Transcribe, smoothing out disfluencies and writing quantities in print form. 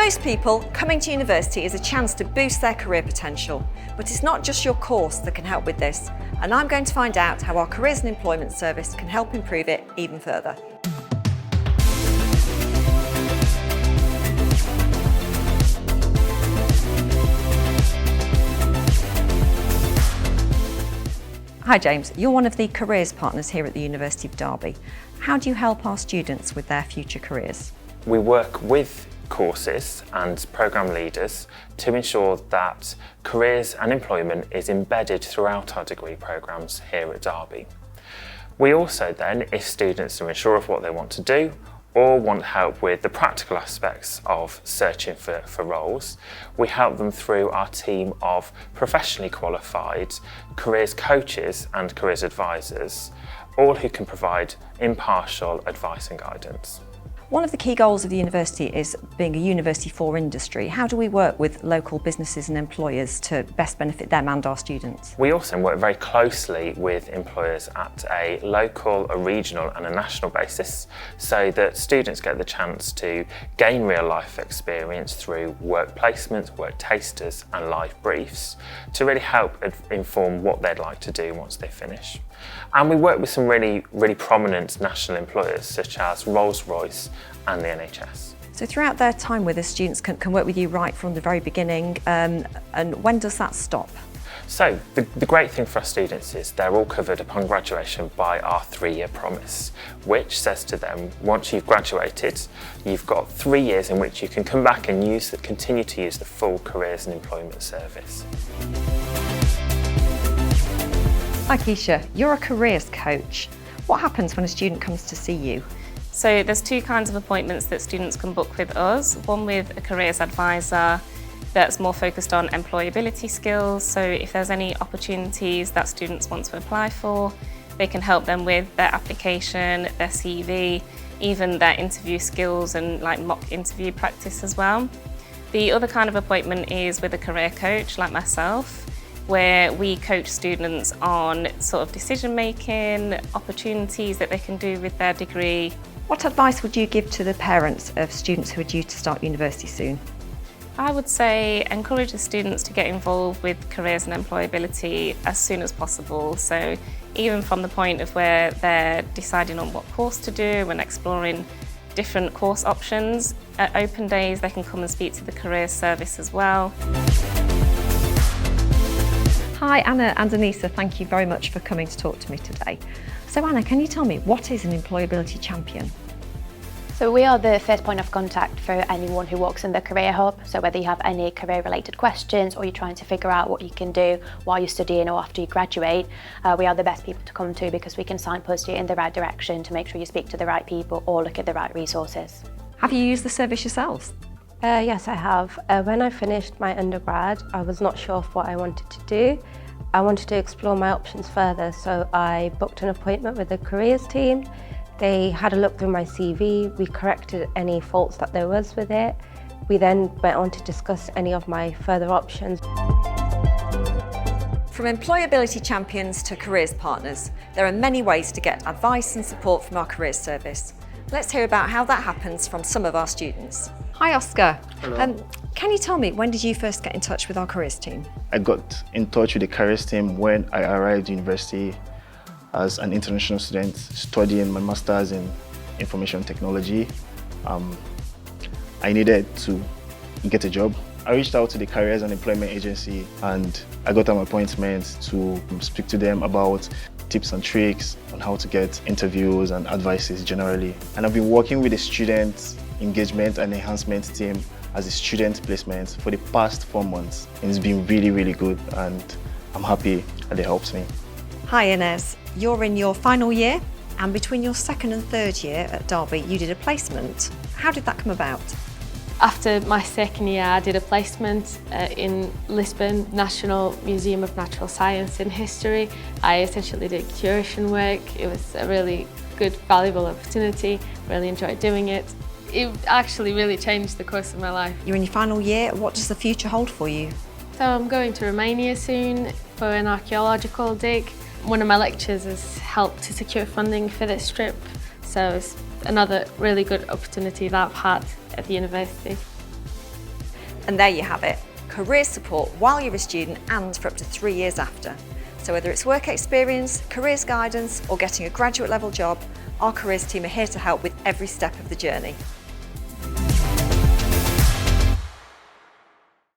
most people, coming to university is a chance to boost their career potential, but it's not just your course that can help with this, and I'm going to find out how our Careers and Employment Service can help improve it even further. Hi James, you're one of the careers partners here at the University of Derby. How do you help our students with their future careers? We work with courses and programme leaders to ensure that careers and employment is embedded throughout our degree programmes here at Derby. We also then, if students are unsure of what they want to do or want help with the practical aspects of searching for roles, we help them through our team of professionally qualified careers coaches and careers advisors, all who can provide impartial advice and guidance. One of the key goals of the university is being a university for industry. How do we work with local businesses and employers to best benefit them and our students? We also work very closely with employers at a local, a regional and a national basis so that students get the chance to gain real life experience through work placements, work tasters and live briefs to really help inform what they'd like to do once they finish. And we work with some really prominent national employers such as Rolls-Royce and the NHS. So throughout their time with us, students can work with you right from the very beginning, and when does that stop? So the great thing for our students is they're all covered upon graduation by our 3-year promise, which says to them, once you've graduated, you've got 3 years in which you can come back and continue to use the full Careers and Employment Service. Hi Keisha, you're a careers coach. What happens when a student comes to see you? So there's 2 kinds of appointments that students can book with us. One with a careers advisor that's more focused on employability skills. So if there's any opportunities that students want to apply for, they can help them with their application, their CV, even their interview skills and like mock interview practice as well. The other kind of appointment is with a career coach like myself, where we coach students on sort of decision making, opportunities that they can do with their degree. What advice would you give to the parents of students who are due to start university soon? I would say encourage the students to get involved with careers and employability as soon as possible. So even from the point of where they're deciding on what course to do and exploring different course options, at open days they can come and speak to the careers service as well. Hi Anna and Anissa, thank you very much for coming to talk to me today. So Anna, can you tell me, what is an employability champion? So we are the first point of contact for anyone who works in the Career Hub. So whether you have any career related questions or you're trying to figure out what you can do while you're studying or after you graduate, we are the best people to come to because we can signpost you in the right direction to make sure you speak to the right people or look at the right resources. Have you used the service yourselves? Yes, I have. When I finished my undergrad, I was not sure of what I wanted to do. I wanted to explore my options further, so I booked an appointment with the careers team. They had a look through my CV, we corrected any faults that there was with it. We then went on to discuss any of my further options. From employability champions to careers partners, there are many ways to get advice and support from our careers service. Let's hear about how that happens from some of our students. Hi Oscar. Hello. Can you tell me, when did you first get in touch with our careers team? I got in touch with the careers team when I arrived at university as an international student studying my master's in information technology. I needed to get a job. I reached out to the Careers and Employment Agency and I got an appointment to speak to them about tips and tricks on how to get interviews and advices generally. And I've been working with the student engagement and enhancement team as a student placement for the past 4 months. And it's been really good and I'm happy that they helped me. Hi Inez, you're in your final year and between your 2nd and 3rd year at Derby you did a placement. How did that come about? After my 2nd year I did a placement in Lisbon National Museum of Natural Science and History. I essentially did curation work. It was a really good, valuable opportunity. Really enjoyed doing it. It actually really changed the course of my life. You're in your final year. What does the future hold for you? So I'm going to Romania soon for an archaeological dig. One of my lecturers has helped to secure funding for this trip, so it's another really good opportunity that I've had at the university. And there you have it, career support while you're a student and for up to 3 years after. So whether it's work experience, careers guidance or getting a graduate level job, our careers team are here to help with every step of the journey.